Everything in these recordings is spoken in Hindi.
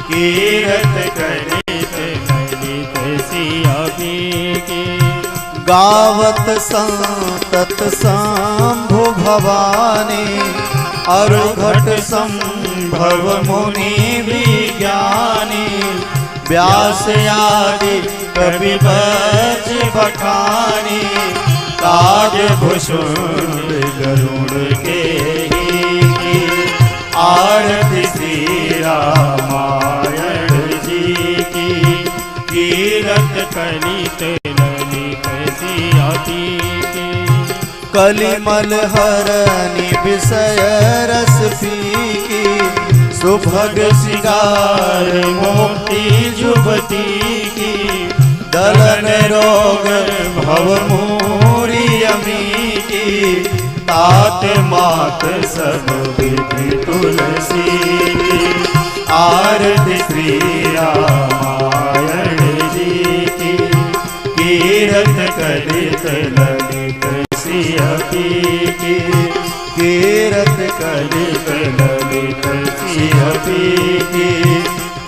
कीरत कलित ललित सिया की। गावत संतत शंभु भवानी, अरुघट संभव मुनि विज्ञानी। व्यास आदि कवि बच बखानी, ताज भूषण गरुड़ के ही। आरती श्री रामायण जी की। कीरत कलित ललित सिया की। कलिमल हरनि विषय रस फीकी, सुभग सिगार मोती जुबती की। दलन रोग भव मूरी अमी की, तात मात सब विधि तुलसी की। आरती श्री रामायण जी की। कीरत कलित ललित सिया की। कीरत कलित ललित सिया की।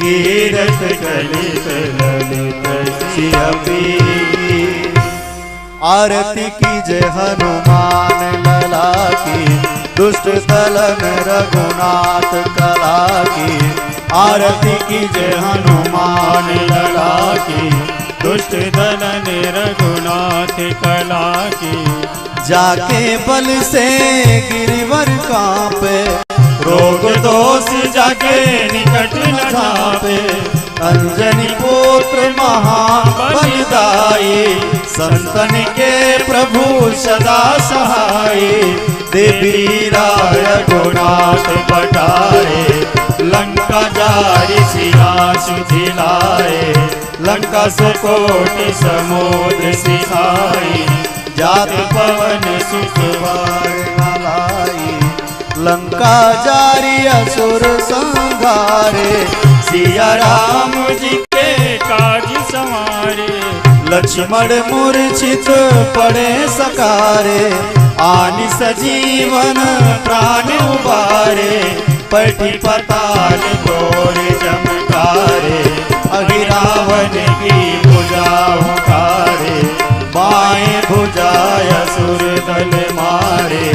कीरत कलित ललित सिया की। आरती की जय हनुमान लला की, दुष्ट दलन रघुनाथ कला की। आरती की जय हनुमान लला की, दुष्ट दलन रघुनाथ कला की। जाके बल से गिरिवर कांपे, रोग दोष जाके निकट न झापे। अंजनी पुत्र महाबलदाई, संतन के प्रभु सदा सहाय। देवी राय गुनाथ पटाए, लंका जारी सिया सुधिलाए। लंका सुकोटि समुद्र सिखाई, जात पवन सुखवार लाई। लंका जारी असुर संहारे, सिया राम जी के काज संवारे। लक्ष्मण मूर्छित पड़े सकारे, आनि सजीवन प्राण उबारे। पटी पताल घोर जमकारे, अहिरावण की भुजा उतारे। बाएं भुजा असुर दल मारे,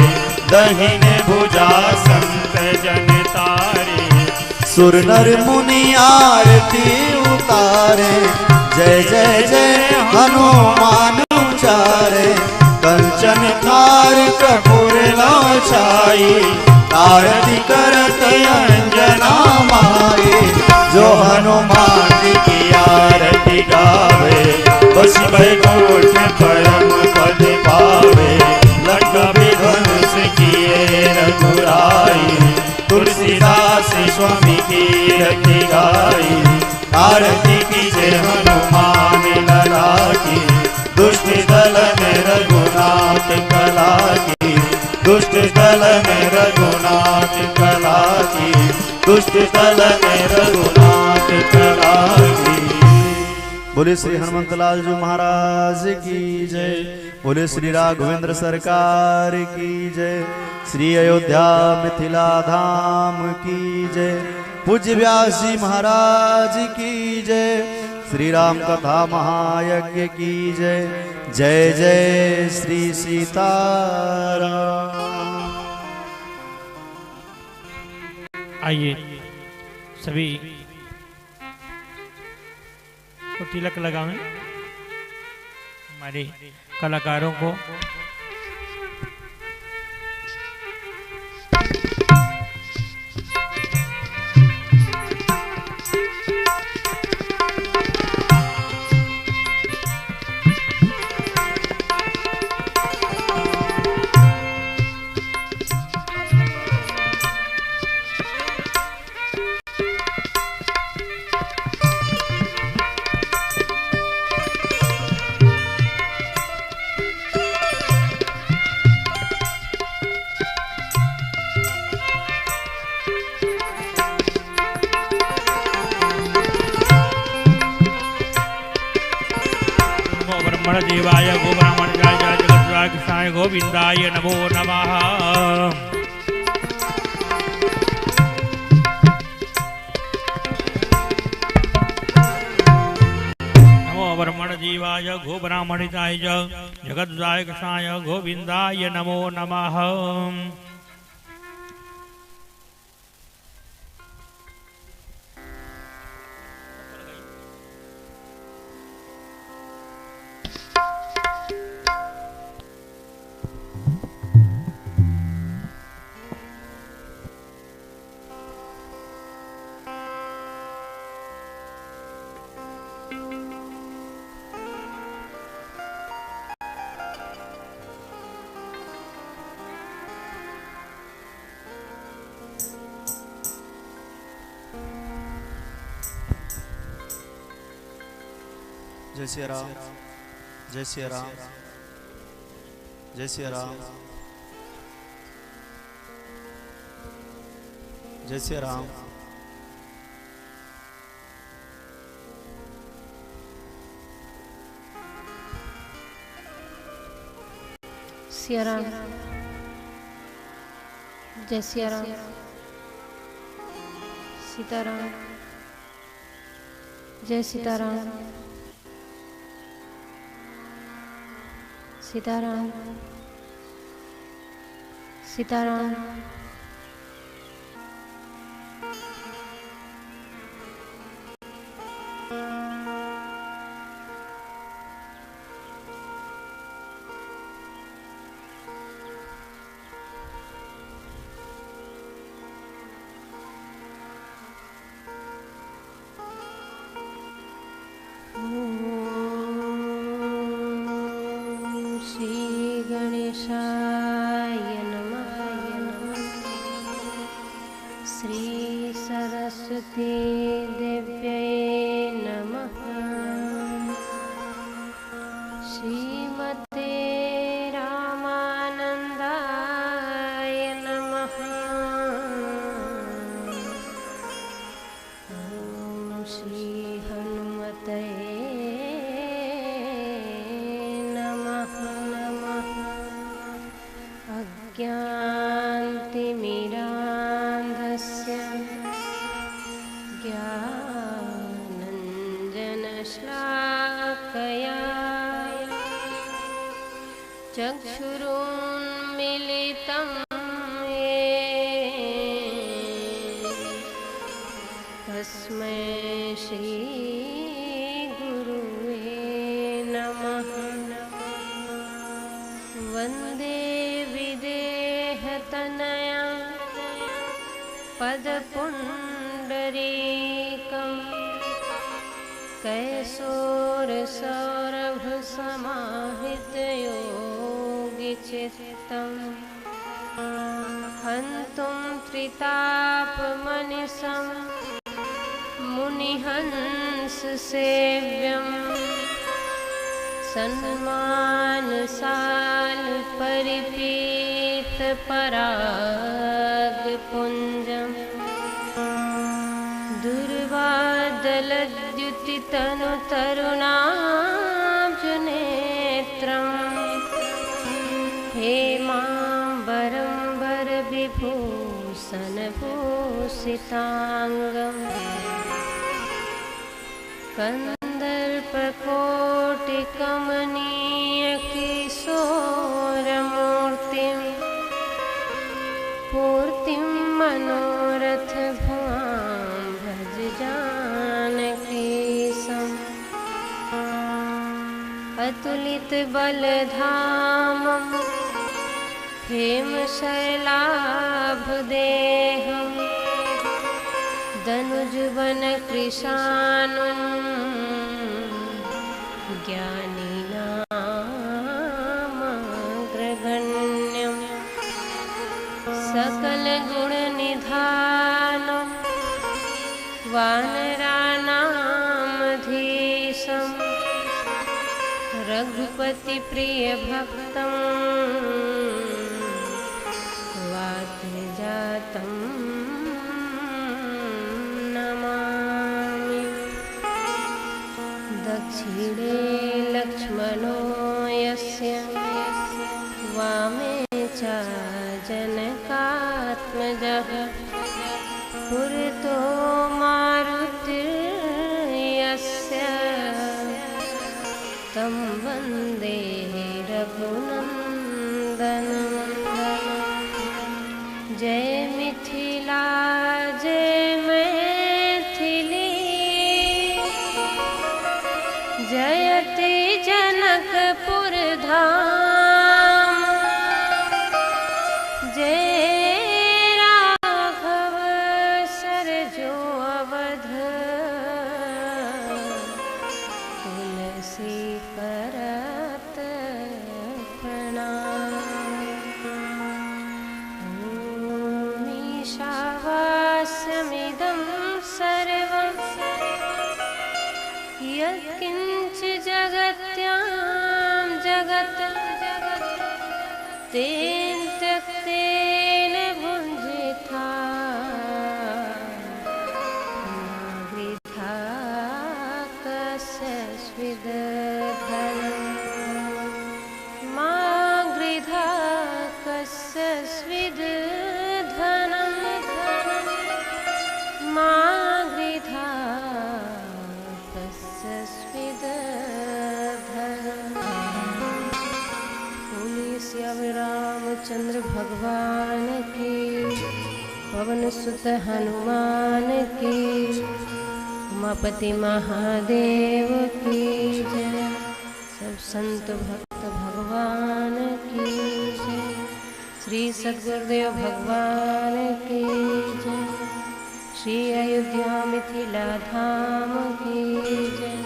दहिने भुजा संत जन तारे। सुर नर मुनि आरती उतारे, जय जय जय हनुमान उचारे। कंचन थार कपूर लाछाई, आरती करत अंजना माई। जो हनुमान जी की आरती गावे, बस बैकुंठ परम पद पावे। लंका विध्वंस किए रघुराई, तुलसीदास स्वामी की रखी गाई। आरती की जय हनुमान लला की, दुष्ट दल में रघुनाथ कला की। दुष्ट दल में रघुनाथ कला की। दुष्ट दल में रघुनाथ कला की। बोले श्री हनुमंतलाल जी महाराज की जय। बोले श्री राघवेंद्र सरकार की जय। श्री अयोध्या मिथिला धाम की जय। पूज्य व्यास जी महाराज की जय। श्री राम कथा महायज्ञ की जय। जय जय श्री सीताराम। आइए सभी को तिलक लगावें, हमारे कलाकारों को। देवाय गो ब्राह्मणाय जगद्राय कृष्णाय गोविंदाय नमो नमः। ब्रह्मण जीवाय गो ब्राह्मणिताय जगद्दाय कृष्णाय गोविंदाय नमो नमः। जय श्री राम, जय श्री राम, जय श्री राम, जय श्री राम। सिया राम, जय सिया राम, सीताराम, जय सीताराम, सीताराम, सीताराम, चक्षुरुन्मीलितं येन तस्मै श्री गुरुवे नमः। वन्दे विदेहतनया पदपुण्डरीकम् कैशोरसौरभसमाहितयोगिचित्तम् हन्तुं त्रितापमनिशं मुनिहंससेव्यं सन्मानसालपरिपीतपरागपुञ्जम् दुर्वादलद्युतितनुतरुणाब्जनेत्रम् हेमाम्बरम्बरविभूषणभूषिताङ्गम् कन्दर्पकोटिकमनीयकिशोरमूर्तिं पूर्तिं मनोरथभुवां भज जानकीशम् अतुलितबलधामं हेमशैलाभदेहं दनुजवनकृशानुं ज्ञानिनामग्रगण्यं सकलगुणनिधानं वानराणामधीशं रघुपतिप्रियभक्तं वाग्जातं नमामि। दक्षिणे लक्ष्मणो यस्य वामे च जनकात्मजः पुरतो मारुतिर्यस्य तं वन्दे रघुनन्दनं। जय मिथिला जय मैथिली, जयति जनकपुर धाम। जय राघव सरजो अवध, तुलसी करत प्रणाम। ॐ ईशावास्यमिदं सर्वं यत्किञ्च जगत्यां जगत्, तेन त्यक्तेन भुञ्जिथा वृथा कस्य स्विदधनं। मा गृधा कस्य स्विदधनं, मा गृधा कस्य स्विदधनं। बोलिए सियावर रामचंद्र भगवान की, पवन सुत हनुमान की, उमापति महादेव की जय। सब संत भक्त भगवान की जय। श्री सद्गुरुदेव भगवान की जय। श्री अयोध्या मिथिला धाम की जय।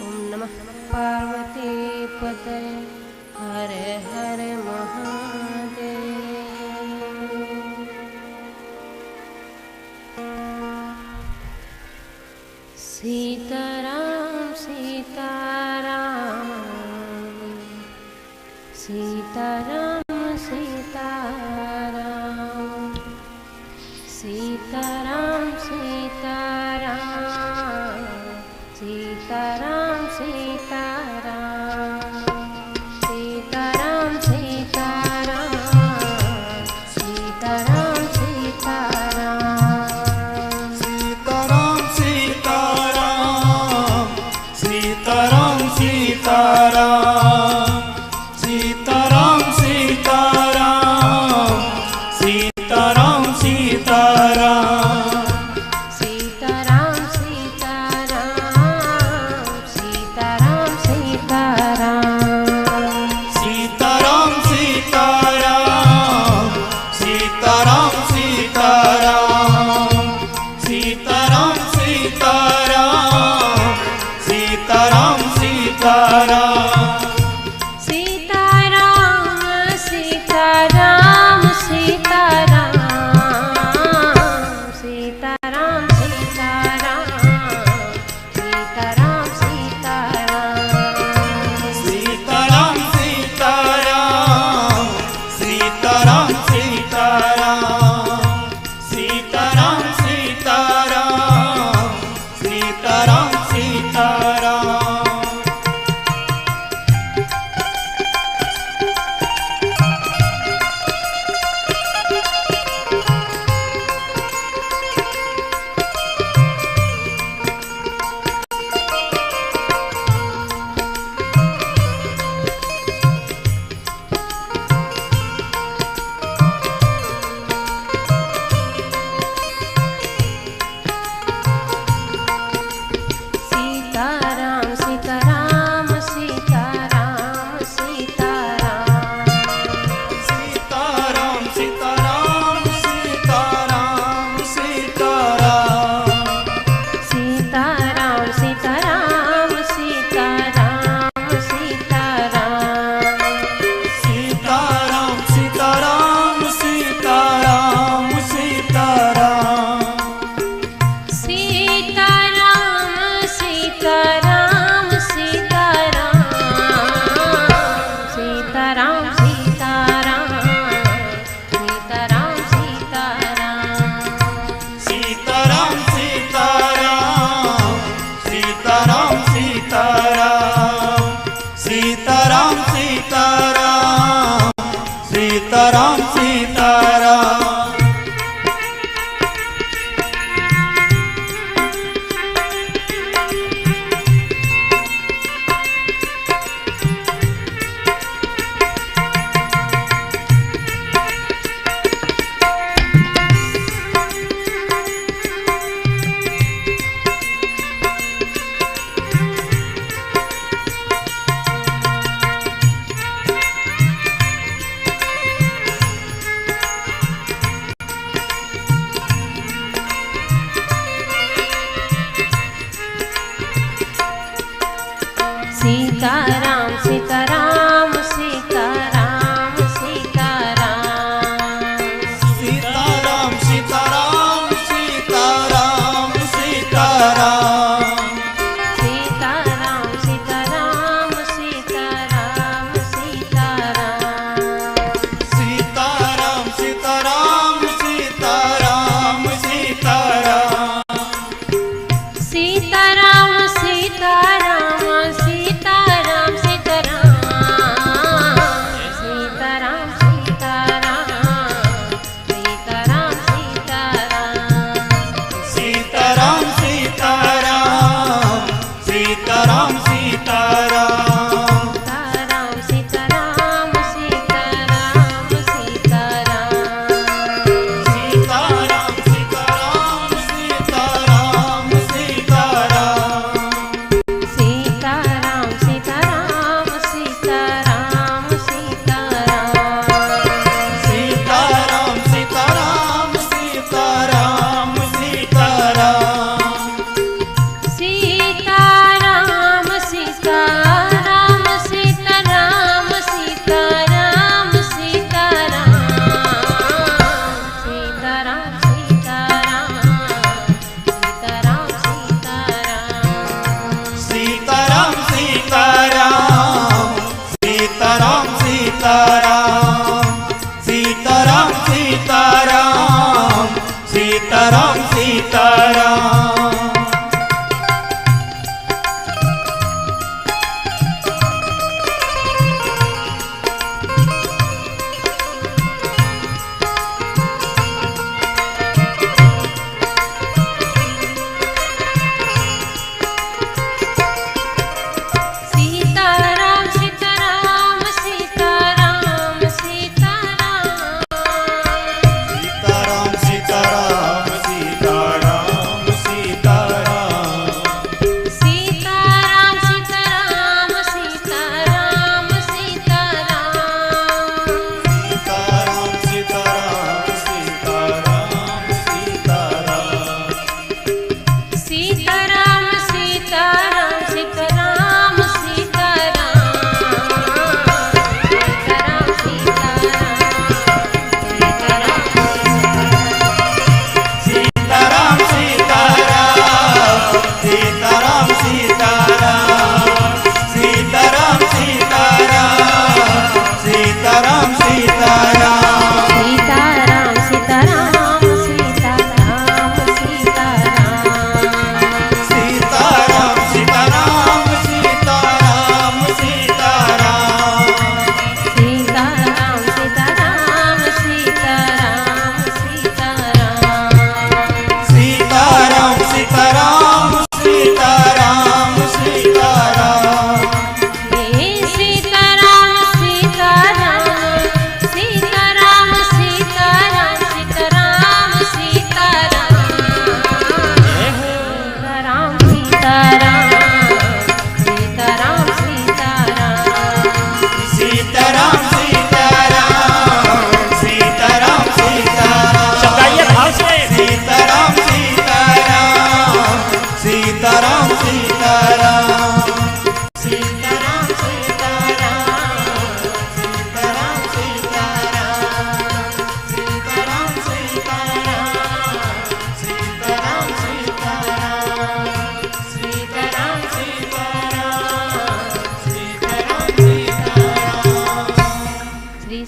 ओम नमः पार्वती पतये, हर हर महादेव। सीताराम सीताराम, सीताराम सीताराम, सीताराम सीताराम, सीताराम सीताराम, सीताराम सीताराम, सीताराम सीताराम, सीताराम सीताराम, सीताराम सीताराम, सीताराम सीताराम, सीताराम सीताराम, सीताराम सीताराम, सीताराम सीताराम, सीताराम सीताराम, सीताराम सीताराम, सीताराम सीताराम, सीताराम सीताराम, सीताराम सीताराम सीताराम। सीताराम सीताराम सीताराम सीताराम सीताराम सीताराम सीताराम सीताराम सीताराम सीताराम सीताराम सीताराम सीताराम सीताराम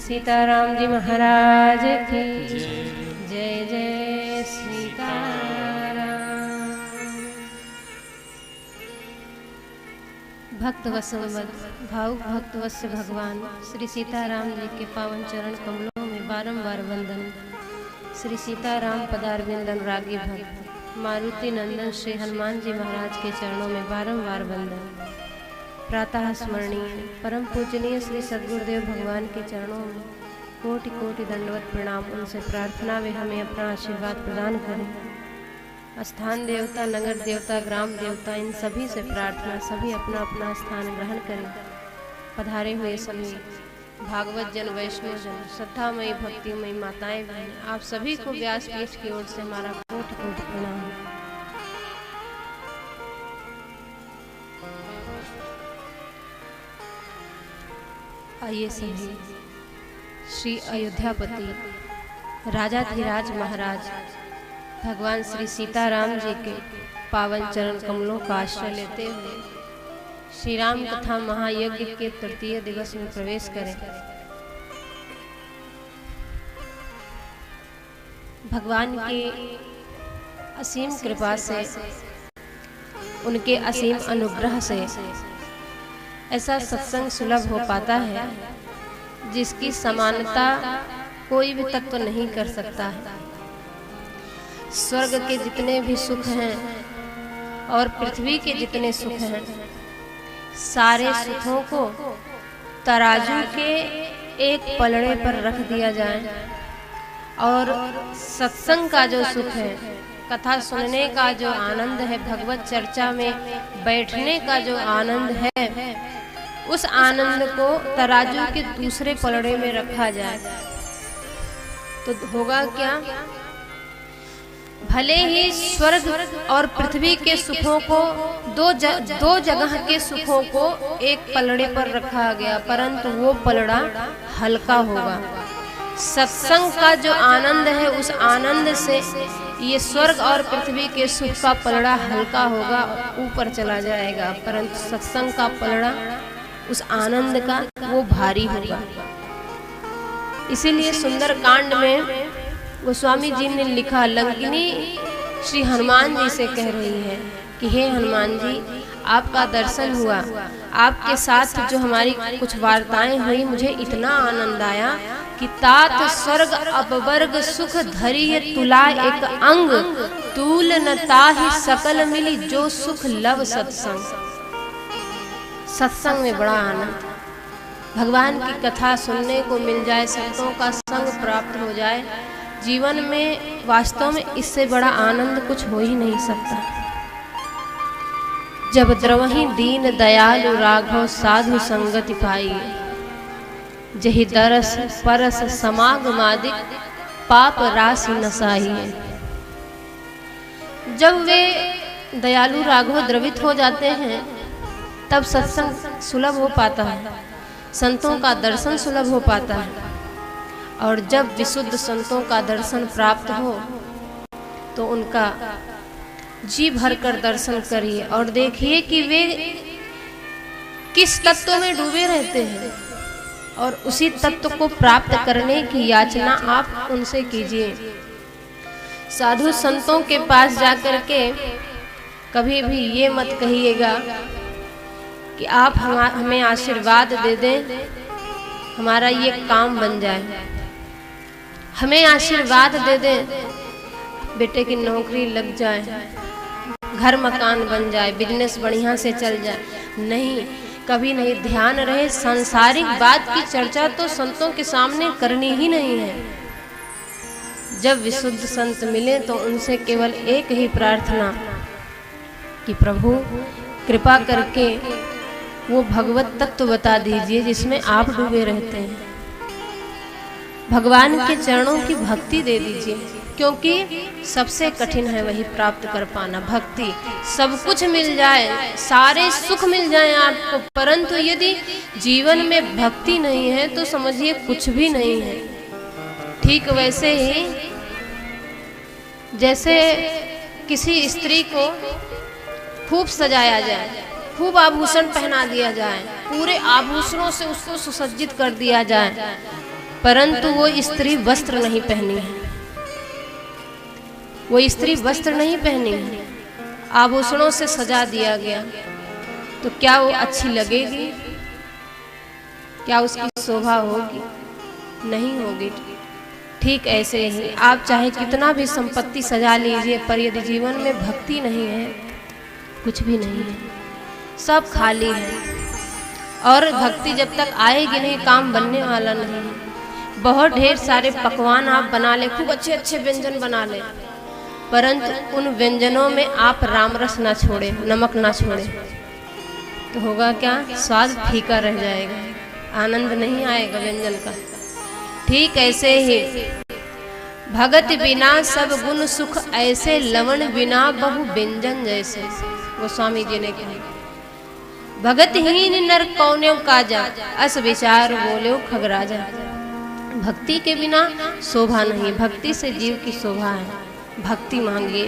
सीताराम जी महाराज की जय जय सीताराम। भक्त वत्सल भावुक भक्त वत्सल भगवान श्री सीताराम जी के पावन चरण कमलों में बारंबार वंदन। श्री सीताराम पदारविंदन रागी भक्त मारुति नंदन श्री हनुमान जी महाराज के चरणों में बारंबार वंदन। प्रातः स्मरणीय परम पूजनीय श्री सद्गुरुदेव भगवान के चरणों में कोटि कोटि दंडवत प्रणाम। उनसे प्रार्थना वे हमें अपना आशीर्वाद प्रदान करें। स्थान देवता, नगर देवता, ग्राम देवता, इन सभी से प्रार्थना सभी अपना अपना स्थान ग्रहण करें। पधारे हुए सभी भागवत जन, वैष्णव जन, श्रद्धामयी भक्तिमयी माताएं बहन, आप सभी को व्यासपीठ की ओर से हमारा कोटि कोटि प्रणाम। आइए सभी श्री अयोध्यापति राजाधिराज महाराज भगवान श्री सीताराम जी के पावन चरण कमलों का आश्रय लेते हुए श्री राम कथा महायज्ञ के तृतीय दिवस में प्रवेश करें। भगवान की असीम कृपा से उनके असीम अनुग्रह से ऐसा सत्संग सुलभ हो पाता है जिसकी समानता कोई भी तत्व नहीं कर सकता है। स्वर्ग के जितने भी सुख हैं और पृथ्वी के जितने सुख हैं, सारे सुखों को तराजू के एक पलड़े पर रख दिया जाए और सत्संग का जो सुख है, कथा सुनने का जो आनंद है, भगवत चर्चा में बैठने का जो आनंद है, उस आनंद को तराजू के दूसरे पलड़े में रखा जाए तो होगा क्या? भले ही स्वर्ग और पृथ्वी के सुखों को दो जगह के सुखों को एक पलड़े पर रखा गया, परंतु वो पलड़ा हल्का होगा। सत्संग का जो आनंद है, उस आनंद से ये स्वर्ग और पृथ्वी के सुख का पलड़ा हल्का होगा, ऊपर चला जाएगा, परंतु सत्संग का पलड़ा उस आनंद का वो भारी होगा। इसीलिए सुंदर कांड में गोस्वामी जी ने लिखा, लंकिनी श्री हनुमान जी से कह रही है कि हे हनुमान जी, आपका दर्शन हुआ, आपके साथ जो हमारी कुछ वार्ताएं हुई, मुझे इतना आनंद आया कि तात स्वर्ग अपवर्ग सुख धरिय तुला एक अंग, तूल न ताहि सकल मिली जो सुख लव सत्संग। सत्संग में बड़ा आनंद, भगवान की कथा सुनने को मिल जाए, संतों का संग प्राप्त हो जाए, जीवन में वास्तव में इससे बड़ा आनंद कुछ हो ही नहीं सकता। जब द्रवहि दीन दयालु राघव साधु संगति पाई, जहि दरस परस समागमादिक पाप राशि नसाई। जब वे दयालु राघव द्रवित हो जाते हैं तब सत्संग सुलभ हो पाता है, संतों का दर्शन सुलभ हो पाता है। और जब विशुद्ध संतों का दर्शन प्राप्त हो तो उनका जी भरकर दर्शन करिए और देखिए कि वे किस तत्व में डूबे रहते हैं और उसी तत्व को प्राप्त करने की याचना आप उनसे कीजिए। साधु संतों के पास जाकर के कभी भी ये मत कहिएगा कि आप हमें आशीर्वाद दे दें, हमारा ये काम बन जाए, हमें आशीर्वाद दे दें, बेटे की नौकरी लग जाए, घर मकान बन जाए, बिजनेस बढ़िया से चल जाए। नहीं, कभी नहीं। ध्यान रहे, सांसारिक बात की चर्चा तो संतों के सामने करनी ही नहीं है। जब विशुद्ध संत मिले तो उनसे केवल एक ही प्रार्थना कि प्रभु कृपा करके वो भगवत तत्व बता दीजिए जिसमें आप डूबे रहते हैं, भगवान के चरणों की भक्ति दे दीजिए, क्योंकि सबसे कठिन है वही प्राप्त कर पाना। भक्ति, सब कुछ मिल जाए, सारे सुख मिल जाए आपको, परंतु यदि जीवन में भक्ति नहीं है तो समझिए कुछ भी नहीं है। ठीक वैसे ही जैसे किसी स्त्री को खूब सजाया जाए, खूब आभूषण पहना दिया जाए, पूरे आभूषणों से उसको सुसज्जित कर दिया जाए, परंतु वो स्त्री वस्त्र नहीं पहनी है, वो स्त्री वस्त्र नहीं पहनी है, आभूषणों से सजा दिया गया, तो क्या वो अच्छी लगेगी? क्या उसकी शोभा होगी? नहीं होगी। ठीक ऐसे ही आप चाहे कितना भी संपत्ति सजा लीजिए, पर यदि जीवन में भक्ति नहीं है, कुछ भी नहीं है, सब खाली है। और भक्ति जब तक आएगी नहीं, काम बनने वाला नहीं है। बहुत ढेर सारे पकवान आप बना ले, खूब अच्छे अच्छे व्यंजन बना ले, परंतु उन व्यंजनों में आप राम रस ना छोड़े, नमक ना छोड़े, तो होगा क्या? स्वाद फीका रह जाएगा, आनंद नहीं आएगा व्यंजन का। ठीक ऐसे ही भगत बिना सब गुण सुख ऐसे, लवण बिना बहु व्यंजन जैसे। गोस्वामी जी ने कहा, भगतहीन नर कौन्यो काजा, अस विचार बोलो खगराजा। भक्ति के बिना शोभा नहीं, भक्ति से जीव की शोभा है। भक्ति मांगिए,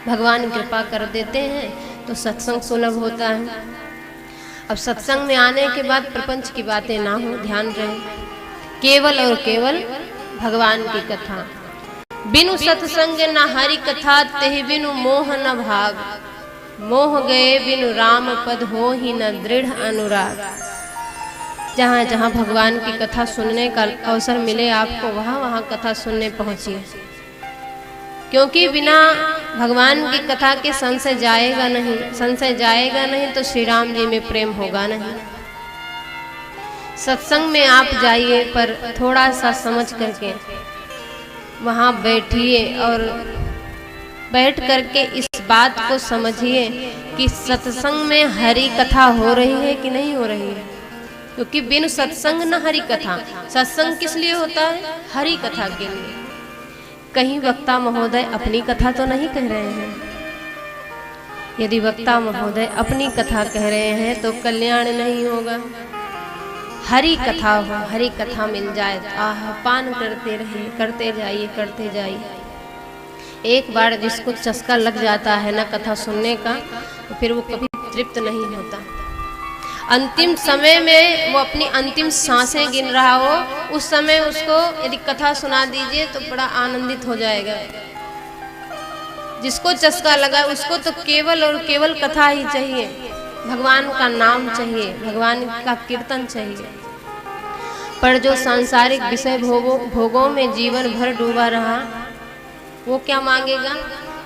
भगवान कृपा कर देते हैं तो सत्संग सुलभ होता है। अब सत्संग में आने के बाद प्रपंच की बातें ना हो, ध्यान रहे, केवल और केवल भगवान की कथा। बिनु सत्संग न हरि कथा, तेहि बिनु मोह न भाग। मोह गए बिनु राम पद हो ही न दृढ़ अनुराग। जहाँ जहाँ भगवान की कथा सुनने का अवसर मिले आपको, वहाँ वहाँ कथा सुनने पहुँचिए, क्योंकि बिना भगवान की कथा के संशय जाएगा नहीं, संशय जाएगा नहीं तो श्री राम जी में प्रेम होगा नहीं। सत्संग में आप जाइए, पर थोड़ा सा समझ करके वहाँ बैठिए और बैठ करके इस बात को समझिए कि सत्संग में हरि कथा हो रही है कि नहीं हो रही है, क्योंकि बिन सत्संग न हरि कथा। सत्संग किस लिए होता है? हरि कथा के लिए। कहीं वक्ता महोदय अपनी कथा तो नहीं कह रहे हैं? यदि वक्ता महोदय अपनी कथा कह रहे हैं तो कल्याण नहीं होगा। हरि कथा हो, हरि कथा मिल जाए तो आह पान करते रहे, करते जाइए करते जाइए। एक बार जिसको चस्का लग जाता है ना कथा सुनने का, तो फिर वो कभी तृप्त नहीं होता। अंतिम समय में वो अपनी अंतिम सांसें गिन रहा हो, उस समय उसको यदि कथा सुना दीजिए तो बड़ा आनंदित हो जाएगा। जिसको चस्का लगा उसको तो केवल और केवल कथा ही चाहिए, भगवान का नाम चाहिए, भगवान का कीर्तन चाहिए। पर जो सांसारिक विषय भोगों में जीवन भर डूबा रहा, वो क्या मांगेगा,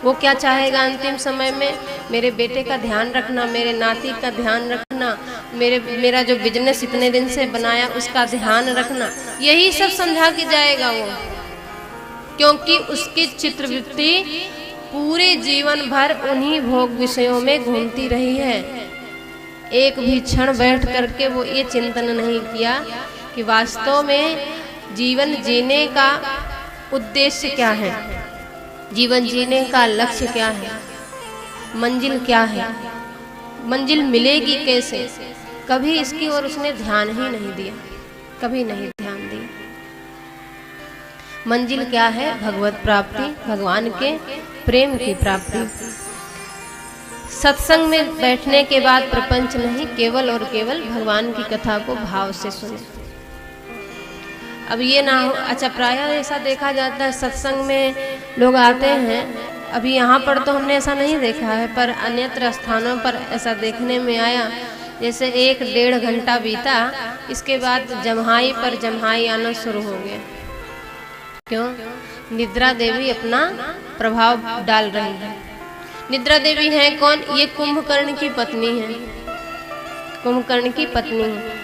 वो क्या चाहेगा अंतिम समय में? मेरे बेटे का ध्यान रखना, मेरे नाती का ध्यान रखना, मेरा जो बिजनेस इतने दिन से बनाया उसका ध्यान रखना, यही सब समझा के जाएगा वो। क्योंकि उसकी चित्रवृत्ति पूरे जीवन भर उन्हीं भोग विषयों में घूमती रही है। एक भी क्षण बैठ करके वो ये चिंतन नहीं किया कि वास्तव में जीवन जीने का उद्देश्य क्या है, जीवन जीने का लक्ष्य क्या है, मंजिल क्या है, मंजिल मिलेगी कैसे। कभी इसकी ओर उसने ध्यान ही नहीं दिया, कभी नहीं ध्यान दिया। मंजिल क्या है? भगवत प्राप्ति, भगवान के प्रेम की प्राप्ति। सत्संग में बैठने के बाद प्रपंच नहीं, केवल और केवल भगवान की कथा को भाव से सुने। अब ये ना हो, अच्छा प्राय ऐसा देखा जाता है सत्संग में लोग आते हैं, अभी यहाँ पर तो हमने ऐसा नहीं देखा है, पर अन्यत्र स्थानों पर ऐसा देखने में आया, जैसे 1-1.5 घंटा बीता, इसके बाद जम्हाई पर जम्हाई आना शुरू हो गया। क्यों? निद्रा देवी अपना प्रभाव डाल रही है। निद्रा देवी है कौन? ये कुंभकर्ण की पत्नी है, कुंभकर्ण की पत्नी है।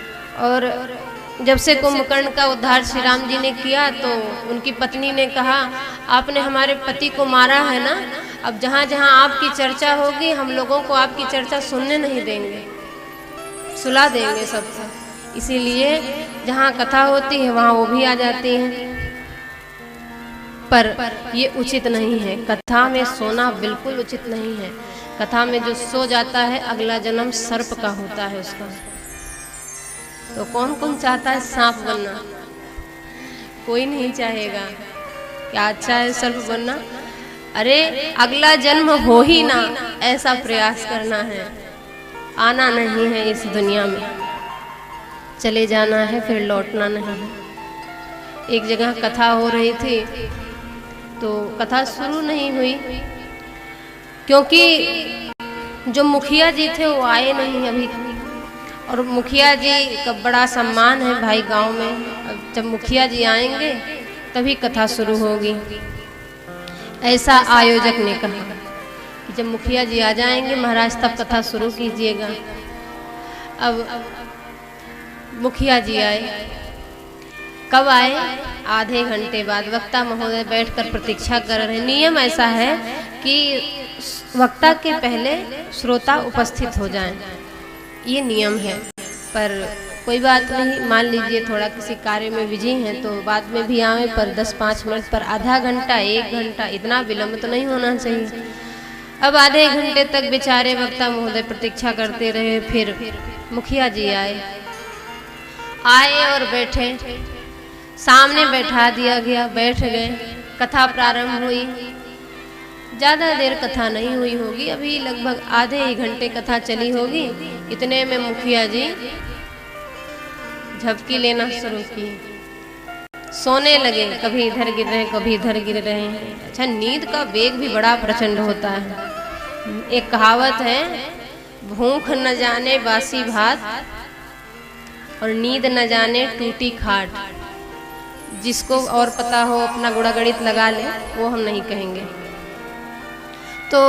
और जब से कुंभकर्ण का उद्धार श्री राम जी ने किया तो उनकी पत्नी ने कहा, आपने हमारे पति को मारा है ना, अब जहाँ जहाँ आपकी चर्चा होगी हम लोगों को आपकी चर्चा सुनने नहीं देंगे, सुला देंगे सबको। इसीलिए जहाँ कथा होती है वहाँ वो भी आ जाती हैं। पर ये उचित नहीं है, कथा में सोना बिल्कुल उचित नहीं है। कथा में जो सो जाता है अगला जन्म सर्प का होता है उसका। तो कौन कौन चाहता है सांप बनना? कोई नहीं चाहेगा। क्या अच्छा है सर्प बनना? अरे अगला जन्म हो ही ना, ऐसा प्रयास करना है। आना नहीं है इस दुनिया में, चले जाना है, फिर लौटना नहीं है। एक जगह कथा हो रही थी तो कथा शुरू नहीं हुई, क्योंकि जो मुखिया जी थे वो आए नहीं अभी। और मुखिया जी का बड़ा सम्मान है भाई गांव में, जब मुखिया जी आएंगे तभी कथा शुरू होगी, ऐसा आयोजक ने कहा कि जब मुखिया जी आ जाएंगे महाराज तब कथा शुरू कीजिएगा। अब मुखिया जी आए, कब आए? आधे घंटे बाद। वक्ता महोदय बैठकर प्रतीक्षा कर रहे हैं। नियम ऐसा है कि वक्ता के पहले श्रोता उपस्थित हो जाएं, ये नियम है। पर कोई बात नहीं, मान लीजिए थोड़ा किसी कार्य में बिजी हैं तो बाद में भी आवे, पर 10-5 मिनट, पर आधा घंटा 1 घंटा इतना विलंब तो नहीं होना चाहिए। अब आधे घंटे तक बेचारे वक्ता महोदय प्रतीक्षा करते रहे। फिर मुखिया जी आए और बैठे, सामने बैठा दिया गया, बैठ गए। कथा प्रारंभ हुई। ज़्यादा देर कथा नहीं हुई होगी, अभी लगभग आधे ही घंटे कथा चली होगी। इतने में मुखिया जी झपकी लेना शुरू की, सोने लगे। कभी इधर गिर रहे हैं, कभी इधर गिर रहे हैं। अच्छा, नींद का वेग भी बड़ा प्रचंड होता है। एक कहावत है, भूख न जाने बासी भात और नींद न जाने टूटी खाट। जिसको और पता हो अपना गुणा गणित लगा ले, वो हम नहीं कहेंगे। तो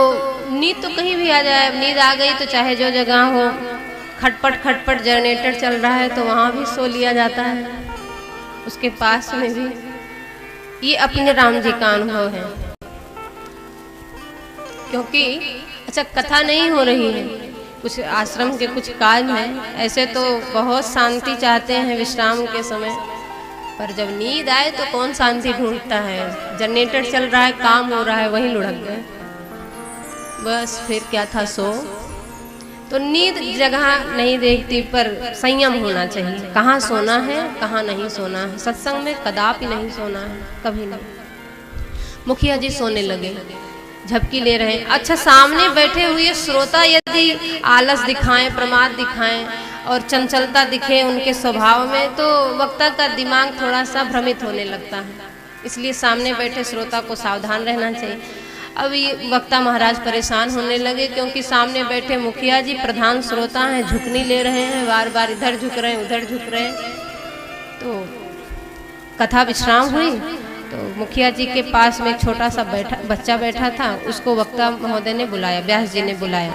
नींद तो कहीं भी आ जाए, नींद आ गई तो चाहे जो जगह हो, खटपट खटपट जनरेटर चल रहा है तो वहाँ भी सो लिया जाता है, उसके पास में भी। ये अपने राम जी का अनुभव है। क्योंकि अच्छा कथा नहीं हो रही है, कुछ आश्रम के कुछ काम है, ऐसे तो बहुत शांति चाहते हैं विश्राम के समय, पर जब नींद आए तो कौन शांति ढूंढता है। जनरेटर चल रहा है, काम हो रहा है, वहीं लुढ़क गए। बस फिर क्या था, सो तो नींद जगह नहीं देखती, पर संयम होना चाहिए। कहाँ सोना है कहाँ नहीं सोना है। सत्संग में कदापि नहीं सोना है, कभी नहीं। मुखिया जी सोने लगे, झपकी ले रहे हैं। अच्छा सामने बैठे हुए श्रोता यदि आलस दिखाएं, प्रमाद दिखाएं और चंचलता दिखे उनके स्वभाव में, तो वक्ता का दिमाग थोड़ा सा भ्रमित होने लगता है। इसलिए सामने बैठे श्रोता को सावधान रहना चाहिए। अब ये वक्ता महाराज परेशान होने लगे, क्योंकि सामने बैठे मुखिया जी प्रधान श्रोता हैं, झुकनी ले रहे हैं, बार बार इधर झुक रहे हैं उधर झुक रहे हैं। तो कथा विश्राम हुई तो मुखिया जी के पास में एक छोटा सा बच्चा बैठा था, उसको वक्ता महोदय ने बुलाया, व्यास जी ने बुलाया,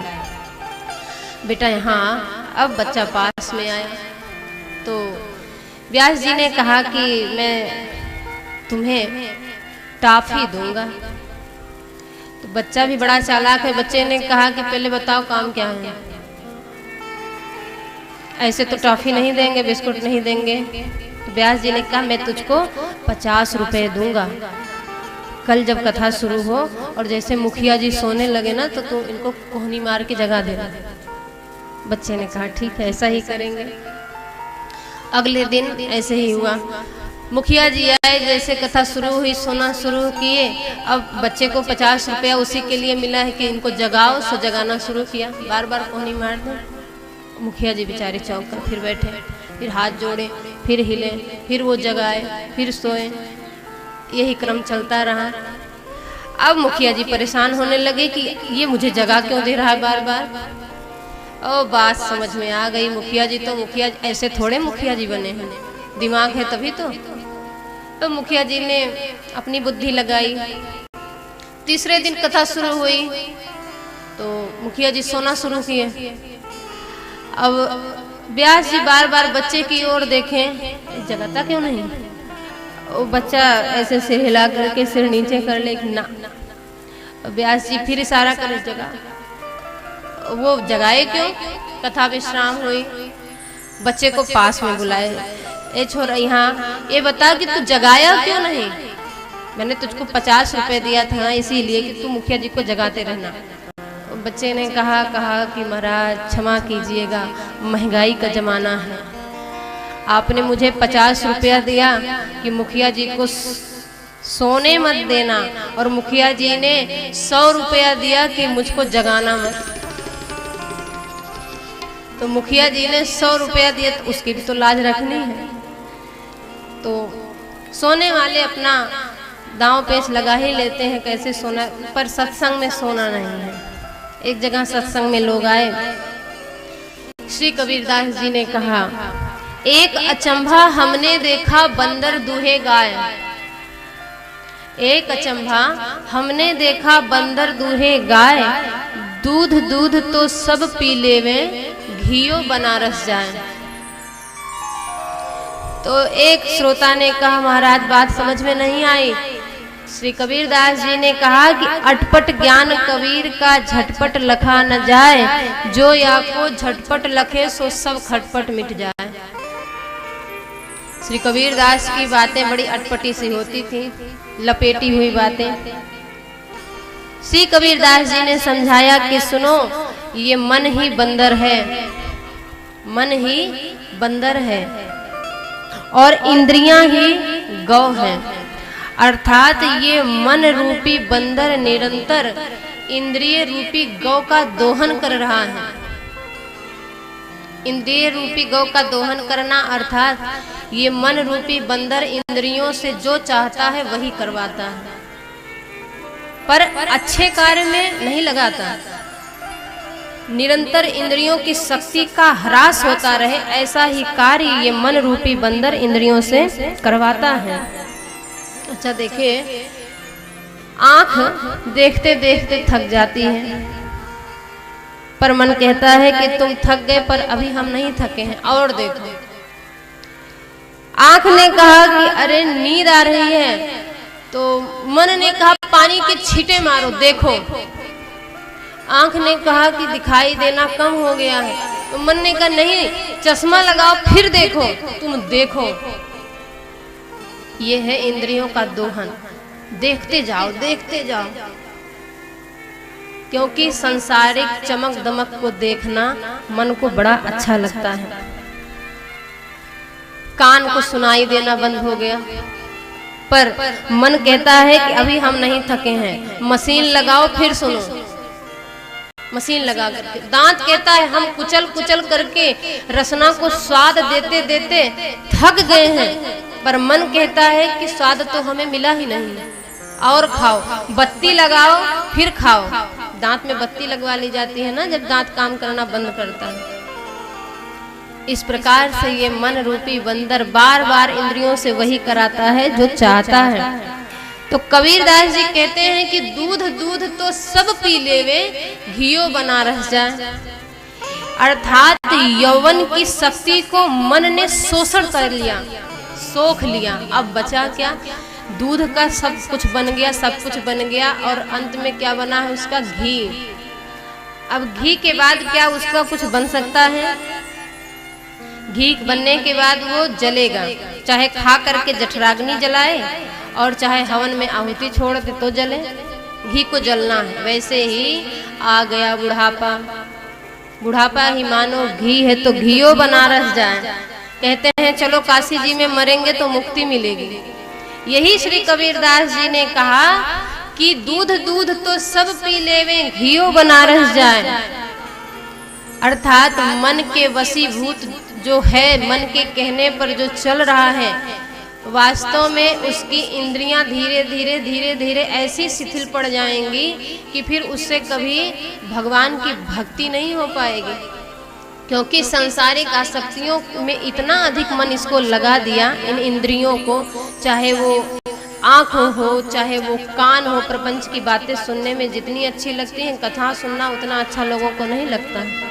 बेटा यहाँ। अब बच्चा पास में आया तो व्यास जी ने कहा कि मैं तुम्हें टॉफी दूंगा। तो बच्चा भी बड़ा चालाक है, बच्चे ने कहा कि पहले बताओ काम क्या है। ऐसे तो टॉफी नहीं देंगे, बिस्कुट नहीं देंगे। तो व्यास जी ने कहा मैं तुझको 50 रुपए दूंगा, कल जब कथा शुरू हो और जैसे मुखिया जी सोने लगे ना तो तू इनको कोहनी मार के जगा देना। बच्चे ने कहा ठीक है, ऐसा ही करेंगे। अगले दिन ऐसे ही हुआ। मुखिया जी आए, जैसे कथा शुरू हुई, सोना शुरू किए। अब बच्चे को 50 रुपया उसी के लिए मिला है कि इनको जगाओ, सो जगाना शुरू किया, बार बार कोहनी मार दो। मुखिया जी बेचारे चौंक कर फिर बैठे, फिर हाथ जोड़े, फिर हिले, फिर वो जगाए, फिर सोए। यही क्रम चलता रहा। अब मुखिया जी परेशान होने लगे कि ये मुझे जगा क्यों दे रहा है बार बार। ओ बात समझ में आ गई। मुखिया जी तो मुखिया ऐसे थोड़े मुखिया जी बने हैं, दिमाग है तभी तो मुखिया जी ने अपनी बुद्धि लगाई। तीसरे दिन कथा शुरू हुई तो मुखिया जी सोना शुरू किए। अब व्यास जी बार बार बच्चे की ओर देखें, जगाता क्यों नहीं। वो बच्चा ऐसे सिर हिला करके सिर नीचे कर ले ना। व्यास जी फिर इशारा करे जगा। वो जगाए क्यों। कथा विश्राम हुई, बच्चे को पास में बुलाए, ए छोरा यहाँ ये बता कि तू जगाया क्यों नहीं। मैंने तुझको 50 रुपए दिया था इसीलिए कि तू मुखिया जी को जगाते रहना। बच्चे ने कहा कि महाराज क्षमा कीजिएगा, महंगाई का जमाना है, आपने मुझे 50 रुपया दिया कि मुखिया जी को सोने मत देना, और मुखिया जी ने 100 रुपया दिया कि मुझको जगाना मत। तो मुखिया जी ने 100 रुपया दिया तो उसकी भी तो लाज रखनी है। तो सोने वाले अपना दांव पेच लगा ही लेते हैं कैसे सोना, पर सत्संग में सोना नहीं है। एक जगह सत्संग में लोग आए, श्री कबीरदास जी ने कहा एक अचंभा हमने देखा बंदर दूहे गाय। एक अचंभा हमने देखा बंदर दूहे गाय, दूध दूध तो सब पी लेवे, घियो बनारस जाए। तो एक श्रोता ने कहा महाराज बात समझ में नहीं आई। श्री कबीरदास जी ने कहा कि अटपट ज्ञान कबीर का झटपट लखा न जाए, जो या को झटपट लखे सो सब खटपट मिट जाए। श्री कबीरदास की बातें बड़ी अटपटी सी होती थी, लपेटी हुई बातें। श्री कबीरदास जी ने समझाया कि सुनो, ये मन ही बंदर है, मन ही बंदर है और इंद्रियां ही गौ हैं। अर्थात ये मन रूपी बंदर निरंतर इंद्रिय रूपी गौ का दोहन कर रहा है। इंद्रिय रूपी गौ का दोहन करना अर्थात ये मन रूपी बंदर इंद्रियों से जो चाहता है वही करवाता है, पर अच्छे कार्य में नहीं लगाता। निरंतर इंद्रियों की शक्ति का ह्रास होता रहे, ऐसा ही कार्य ये मन रूपी बंदर इंद्रियों से करवाता है। अच्छा देखिए, आंख देखते देखते थक जाती है, पर मन कहता है कि तुम थक गए, पर अभी हम नहीं थके हैं, और देखो। आंख ने कहा कि अरे नींद आ रही है, तो मन ने कहा पानी के छींटे मारो, देखो। आंख ने कहा कि दिखाई देना कम हो गया है, तो मन ने कहा नहीं, चश्मा लगाओ फिर देखो, तुम देखो। ये है इंद्रियों का दोहन, देखते जाओ देखते जाओ, क्योंकि संसारिक चमक दमक को देखना मन को बड़ा अच्छा लगता है। कान को सुनाई देना बंद हो गया, पर मन कहता है कि अभी हम नहीं थके हैं, मशीन लगाओ फिर सुनो। मशीन लगा करके दांत कहता है हम कुचल कुचल करके रसना को स्वाद देते देते थक गए हैं, पर मन कहता है कि स्वाद तो हमें मिला ही नहीं, और खाओ। बत्ती लगाओ फिर खाओ। दांत में बत्ती लगवा ली जाती है ना जब दांत काम करना बंद करता है। इस प्रकार से ये मन रूपी बंदर बार बार इंद्रियों से वही कराता है जो चाहता है। तो कबीरदास जी कहते हैं कि दूध दूध तो सब पी लेवे, घियो बना रह जाए। अर्थात यौवन की शक्ति को मन ने शोषण कर लिया, सोख लिया। अब बचा क्या? दूध का सब कुछ बन गया, सब कुछ बन गया, और अंत में क्या बना है उसका? घी। अब घी के बाद क्या उसका कुछ बन सकता है? घी बनने के बाद वो जलेगा, चाहे खा करके जठराग्नि जलाए और चाहे हवन में आहुति छोड़ दे तो जले, घी को जलना है। वैसे ही आ गया बुढ़ापा, बुढ़ापा ही मानो घी है तो घियो बनारस जाए। कहते हैं चलो काशी जी में मरेंगे तो मुक्ति मिलेगी। यही श्री कबीरदास जी ने कहा कि दूध दूध तो सब पी लेवे, घियो बनारस जाए। अर्थात मन के वशीभूत जो है, मन के कहने पर जो चल रहा है, वास्तव में उसकी इंद्रियां धीरे धीरे धीरे धीरे ऐसी शिथिल पड़ जाएंगी कि फिर उससे कभी भगवान की भक्ति नहीं हो पाएगी। क्योंकि सांसारिक आसक्तियों में इतना अधिक मन इसको लगा दिया, इन इंद्रियों को, चाहे वो आँख हो चाहे वो कान हो। प्रपंच की बातें सुनने में जितनी अच्छी लगती हैं, कथा सुनना उतना अच्छा लोगों को नहीं लगता है।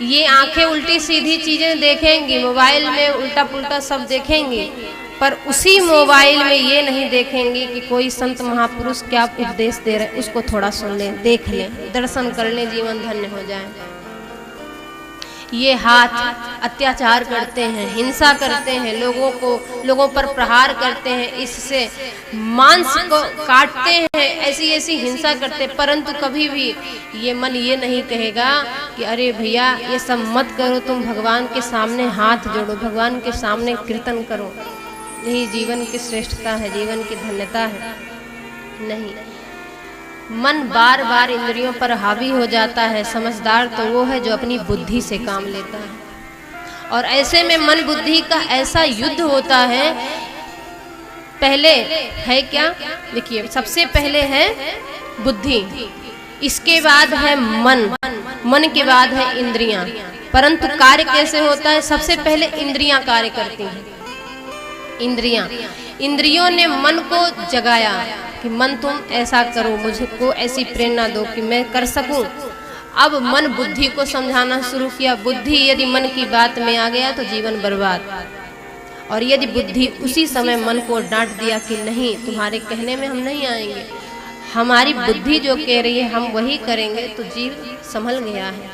ये आंखें उल्टी सीधी चीजें देखेंगी, मोबाइल में उल्टा पुल्टा सब देखेंगी, पर उसी मोबाइल में ये नहीं देखेंगी कि कोई संत महापुरुष क्या उपदेश दे रहे, उसको थोड़ा सुन लें, देख लें, दर्शन कर लें, जीवन धन्य हो जाए। ये हाथ अत्याचार करते हैं, हिंसा करते हैं, लोगों पर प्रहार करते हैं, इससे मांस को काटते हैं, ऐसी ऐसी हिंसा करते, परंतु कभी भी ये मन ये नहीं कहेगा कि अरे भैया ये सब मत करो, तुम भगवान के सामने हाथ जोड़ो, भगवान के सामने कीर्तन करो, यही जीवन की श्रेष्ठता है, जीवन की धन्यता है। नहीं, मन बार बार इंद्रियों पर हावी हो जाता है। समझदार तो वो है जो अपनी बुद्धि से काम लेता है, और ऐसे में मन बुद्धि का ऐसा युद्ध होता है। पहले है क्या? देखिए, सबसे पहले है बुद्धि, इसके बाद है मन, मन के बाद है इंद्रियां। परंतु कार्य कैसे होता है? सबसे पहले इंद्रियां कार्य करती हैं। इंद्रियों ने मन को जगाया कि मन तुम ऐसा करो, मुझको ऐसी प्रेरणा दो कि मैं कर सकूं। अब मन बुद्धि को समझाना शुरू किया। बुद्धि यदि मन की बात में आ गया तो जीवन बर्बाद, और यदि बुद्धि उसी समय मन को डांट दिया कि नहीं, तुम्हारे कहने में हम नहीं आएंगे, हमारी बुद्धि जो कह रही है हम वही करेंगे, तो जीव संभल गया है,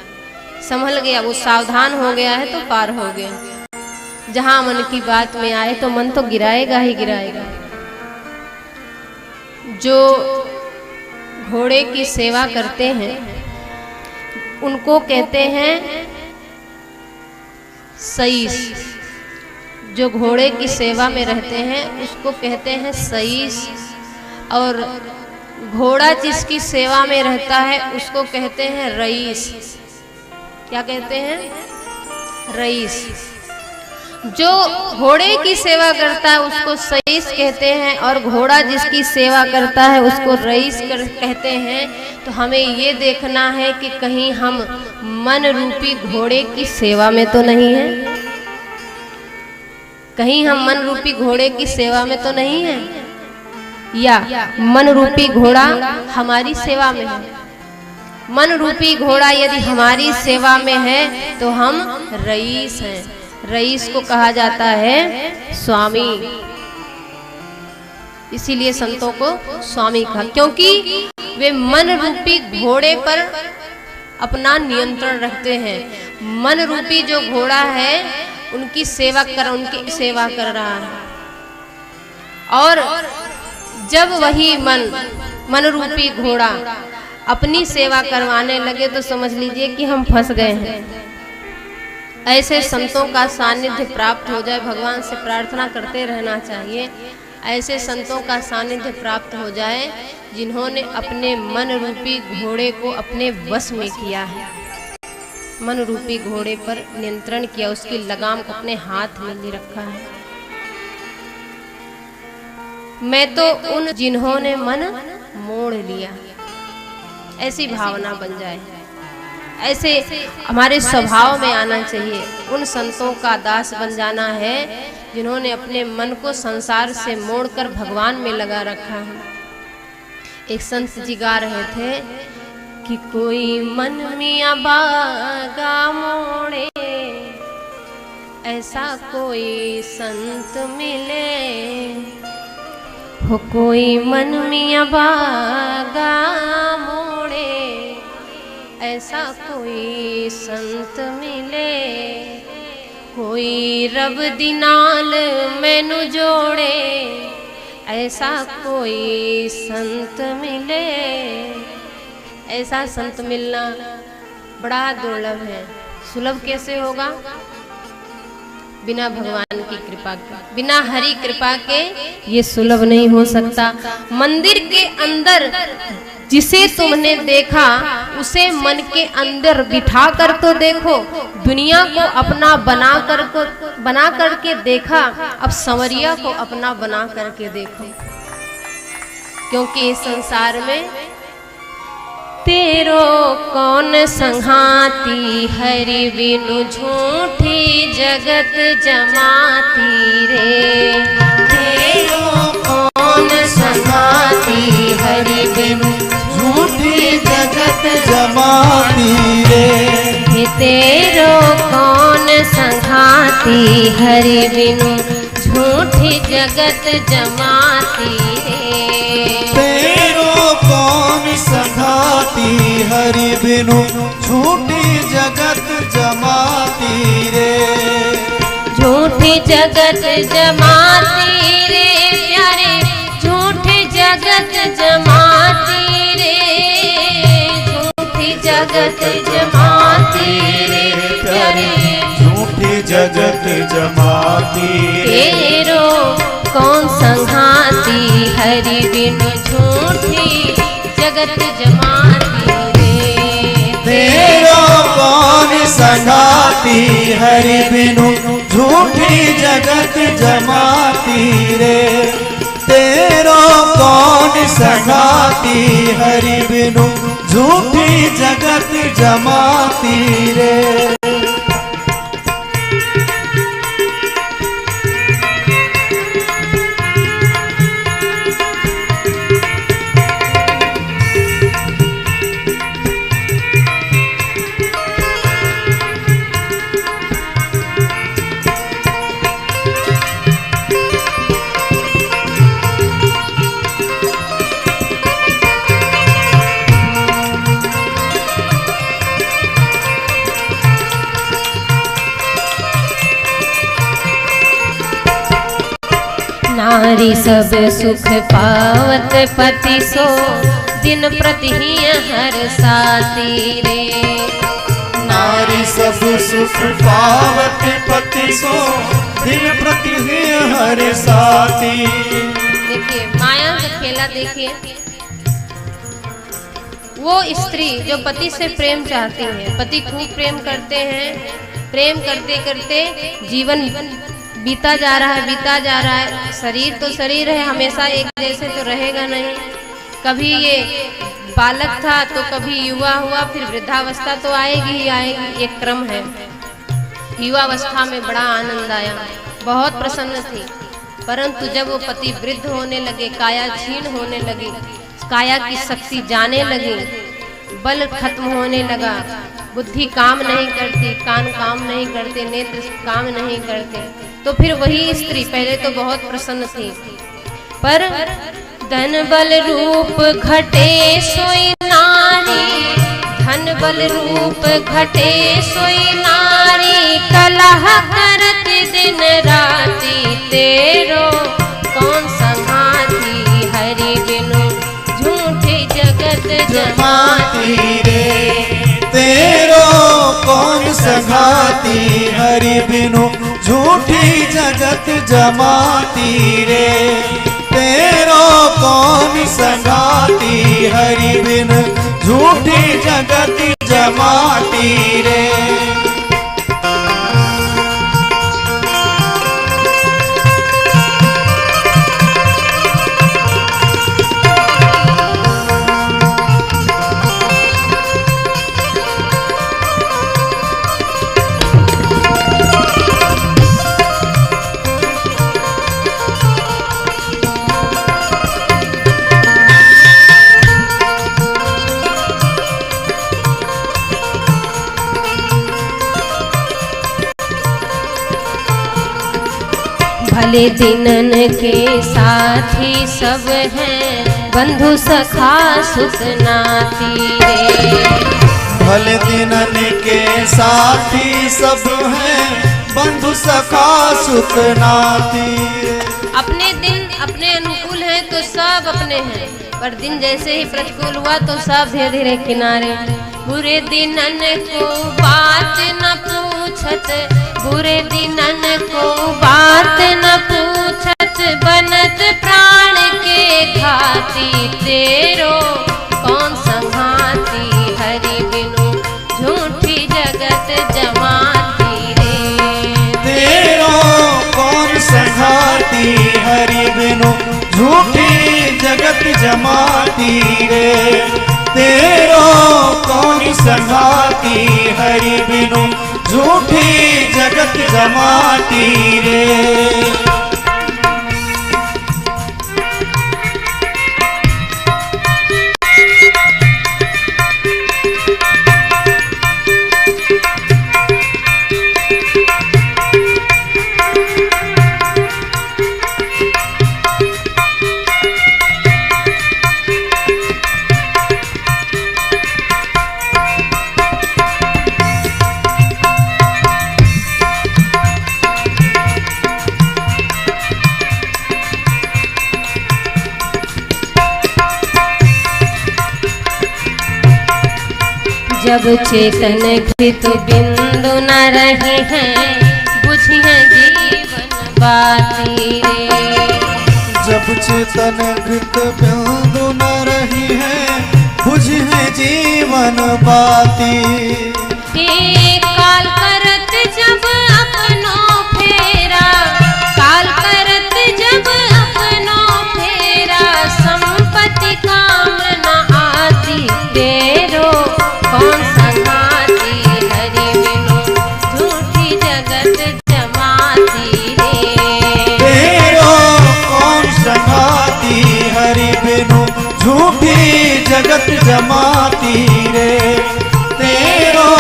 संभल गया, वो सावधान हो गया है तो पार हो गया। जहां मन की बात में आए तो मन तो गिराएगा ही गिराएगा। जो घोड़े की सेवा करते हैं उनको कहते हैं सईस। जो घोड़े की सेवा में रहते हैं उसको कहते हैं सईस, और घोड़ा जिसकी सेवा में रहता है उसको कहते हैं रईस। क्या कहते हैं? रईस। जो घोड़े की सेवा करता है उसको सईस कहते हैं, और घोड़ा जिसकी सेवा करता है उसको रईस कहते हैं। तो हमें ये देखना है कि कहीं हम मन रूपी घोड़े की सेवा में तो नहीं है, कहीं हम मन रूपी घोड़े की सेवा में तो नहीं है, या मन रूपी घोड़ा हमारी सेवा में है। मन रूपी घोड़ा यदि हमारी सेवा में है तो हम रईस हैं। रईस को कहा जाता है स्वामी, इसीलिए संतों को स्वामी कहा, क्योंकि वे मन रूपी घोड़े पर अपना नियंत्रण रखते हैं। मन रूपी जो घोड़ा है उनकी सेवा कर रहा है, और जब वही मन रूपी घोड़ा अपनी सेवा करवाने लगे तो समझ लीजिए कि हम फंस गए हैं। ऐसे संतों का सानिध्य प्राप्त हो जाए, भगवान से प्रार्थना करते रहना चाहिए। ऐसे संतों का सानिध्य प्राप्त हो जाए जिन्होंने अपने मन रूपी घोड़े को अपने वश में किया है, मन रूपी घोड़े पर नियंत्रण किया, उसकी लगाम को अपने हाथ में ले रखा है। मैं तो उन जिन्होंने मन मोड़ लिया, ऐसी भावना बन जाए, ऐसे हमारे स्वभाव में आना चाहिए। उन संतों का दास बन जाना है जिन्होंने अपने मन को संसार से मोड़कर भगवान में लगा रखा है। एक संत जी गा रहे थे कि कोई मन मियाँ बागा मोड़े, ऐसा कोई संत मिले हो, कोई मन मियाँ बागा मोड़े, ऐसा कोई संत मिले, कोई रब दी नाल मैनू जोड़े, ऐसा कोई संत मिले। ऐसा संत मिलना बड़ा दुर्लभ है। सुलभ कैसे होगा? बिना भगवान की कृपा के, बिना हरि कृपा के ये सुलभ नहीं हो सकता। मंदिर के अंदर जिसे तुमने देखा उसे मन के अंदर बिठा कर तो देखो, दुनिया को अपना बना करके देखा, अब संवरिया को अपना बना करके देखो, क्योंकि इस संसार में तेरो कौन संघाती, हरि बिनु झूठी जगत जमाती रे। तेरो कौन संघाती, हरि बिनु झूठी जगत जमाती रे। तेरो कौन संघाती, हरि बिनु झूठी जगत जमाती रे। तेरो कौन संघाती, हरि बिनु झूठी जगत जमाती रे। झूठी जगत जमाती रे प्यारे, झूठी जगत जमाती रे, झूठी जगत जमाती रे प्यारे, झूठी जगत जमाती। तेरो कौन संघाती, हरि बिनु झूठी जगत जमाती रे। तेरो कौन संघाती, हरि बिनु झूठी जगत जमाती रे। तेरो कौन संघाती, हरि बिनु झूठी जगत जमाती रे। नारी सब सुख पावत पति सो, दिन प्रति हर साती रे। नारी सब सुख पावत पति सो, दिन प्रति हर साती। देखिए माया का खेला, देखिए वो स्त्री जो पति से प्रेम चाहती है, पति खूब प्रेम करते हैं, प्रेम करते करते जीवन बीता जा रहा है, बीता जा रहा है। शरीर तो शरीर है, हमेशा एक जैसे तो रहेगा नहीं। कभी ये बालक था तो कभी युवा हुआ, फिर वृद्धावस्था तो आएगी ही आएगी, एक क्रम है। युवावस्था में बड़ा आनंद आया, बहुत प्रसन्न थी, परंतु जब वो पति वृद्ध होने लगे, काया क्षीण होने लगी, काया की शक्ति जाने लगी, बल खत्म होने लगा, बुद्धि काम नहीं करती, कान काम नहीं करते, नेत्र काम नहीं करते, तो फिर वही स्त्री पहले तो बहुत प्रसन्न थी, पर धन बल रूप घटे सोई नारी, धन बल रूप घटे सोई नारी, कलह करत दिन राती, तेरो कौन संघाती, हरि बिनु झूठी जगत जमाती रे। तेरो कौन संघाती, हरि बिनु झूठी जगत जमाती रे। तेरो कौन संघाती, हरि बिनु झूठी जगत जमाती रे। भले दिनन के साथी सब हैं, बंधु सखा सुख नाती रे। भले दिनन के साथी सब हैं, बंधु सखा सुख नाती। अपने दिन अपने अनुकूल हैं तो सब अपने हैं, पर दिन जैसे ही प्रतिकूल हुआ तो सब धीरे धीरे किनारे। बुरे दिनन को बात न पूछत, बुरे दिनन को बात न पूछत, बनत प्राण के घाती, तेरो कौन संघाती, हरि बिनु झूठी जगत जमाती रे। तेरो कौन संघाती, हरि बिनु झूठी जगत जमाती रे। तेरो कौन संघाती, हरि बिनु झूठी जगत जमाती रे। जब चेतन घृत बिंदु न रही हैं, बुझिए जीवन बाती रे। जब चेतन घृत बिंदु न रही है, बुझिए जीवन बाती। काल करत जब अपनो फेरा, काल करत जब अपनो फेरा, संपत्ति काम न आती, तेरो कौन संघाती, हरि बिनु झूठी जगत जमाती रे। तेरो कौन संघाती, हरि बिनु झूठी जगत जमाती रे। तेरो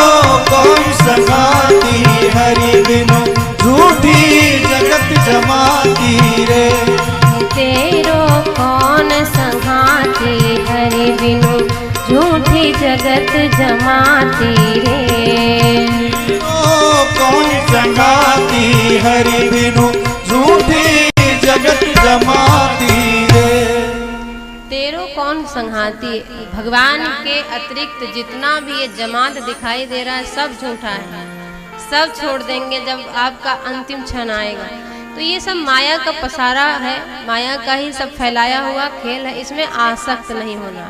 कौन संघाती, हरि बिनु झूठी जगत जमाती रे। तेरो कौन संघाती, हरि बिनु झूठी जगत जमाती रे। तेरो कौन संघाती, हरि बिनु झूठी जगत जमाती रे। तेरो कौन संघाती, भगवान के अतिरिक्त जितना भी ये जमात दिखाई दे रहा है सब झूठा है, सब छोड़ देंगे जब आपका अंतिम क्षण आएगा। तो ये सब माया का पसारा है, माया का ही सब फैलाया हुआ खेल है, इसमें आसक्त नहीं होना।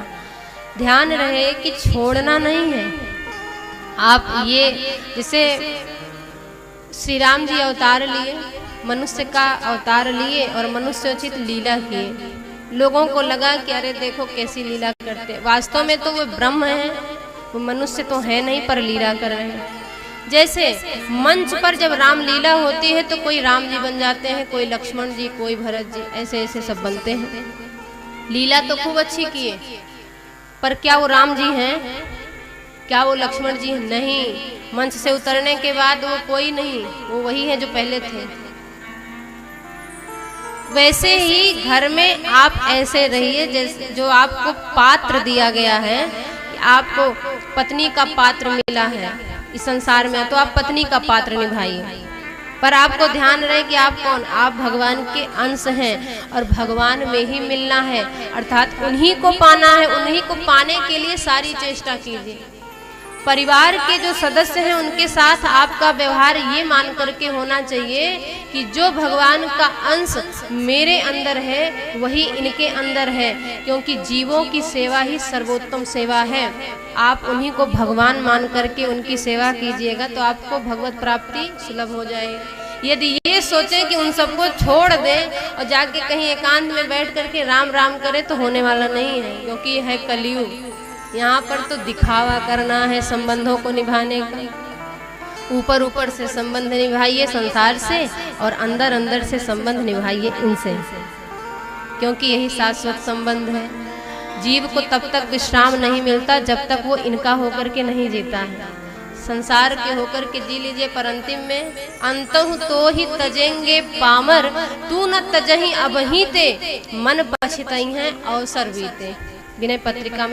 ध्यान रहे कि छोड़ना नहीं है। आप ये जैसे श्री राम जी अवतार लिए, मनुष्य का अवतार लिए और मनुष्योचित लीला किए। लोगों को लगा कि अरे देखो कैसी लीला करते, वास्तव में तो वो ब्रह्म है, वो मनुष्य तो है नहीं पर लीला कर रहे हैं। जैसे मंच पर जब रामलीला होती है तो कोई राम जी बन जाते हैं, कोई लक्ष्मण जी, कोई भरत जी, ऐसे ऐसे सब बनते हैं। लीला तो खूब अच्छी किए, पर क्या वो राम जी हैं? क्या वो लक्ष्मण जी हैं? नहीं। मंच से उतरने के बाद वो कोई नहीं, वो वही है जो पहले थे। वैसे ही घर में आप ऐसे रहिए जैसे जो आपको पात्र दिया गया है, आपको पत्नी का पात्र मिला है इस संसार में, तो आप पत्नी का पात्र निभाइए। पर आपको ध्यान रहे कि आप कौन? आप भगवान के अंश हैं और भगवान में ही मिलना है, अर्थात उन्हीं को पाना है। उन्हीं को पाने के लिए सारी चेष्टा कीजिए। परिवार के जो सदस्य हैं उनके साथ आपका व्यवहार ये मान करके होना चाहिए कि जो भगवान का अंश मेरे अंदर है वही इनके अंदर है, क्योंकि जीवों की सेवा ही सर्वोत्तम सेवा है। आप उन्हीं को भगवान मान करके उनकी सेवा कीजिएगा तो आपको भगवत प्राप्ति सुलभ हो जाएगी। यदि ये सोचें कि उन सबको छोड़ दें और जाके कहीं एकांत में बैठ करके राम राम करें तो होने वाला नहीं है, क्योंकि यह है कलयुग। यहाँ पर तो दिखावा करना है संबंधों को निभाने का। ऊपर ऊपर से संबंध निभाइए संसार से और अंदर अंदर से संबंध निभाइए इनसे, क्योंकि यही शाश्वत संबंध है। जीव को तब तक विश्राम नहीं मिलता जब तक वो इनका होकर के नहीं जीता है। संसार के होकर के जी लीजिए, पर अंतिम में अंतहु तो ही तजेंगे पामर, तू न तजही अब ही ते मन पछतई हैं अवसर बीते। विनय पत्रिका में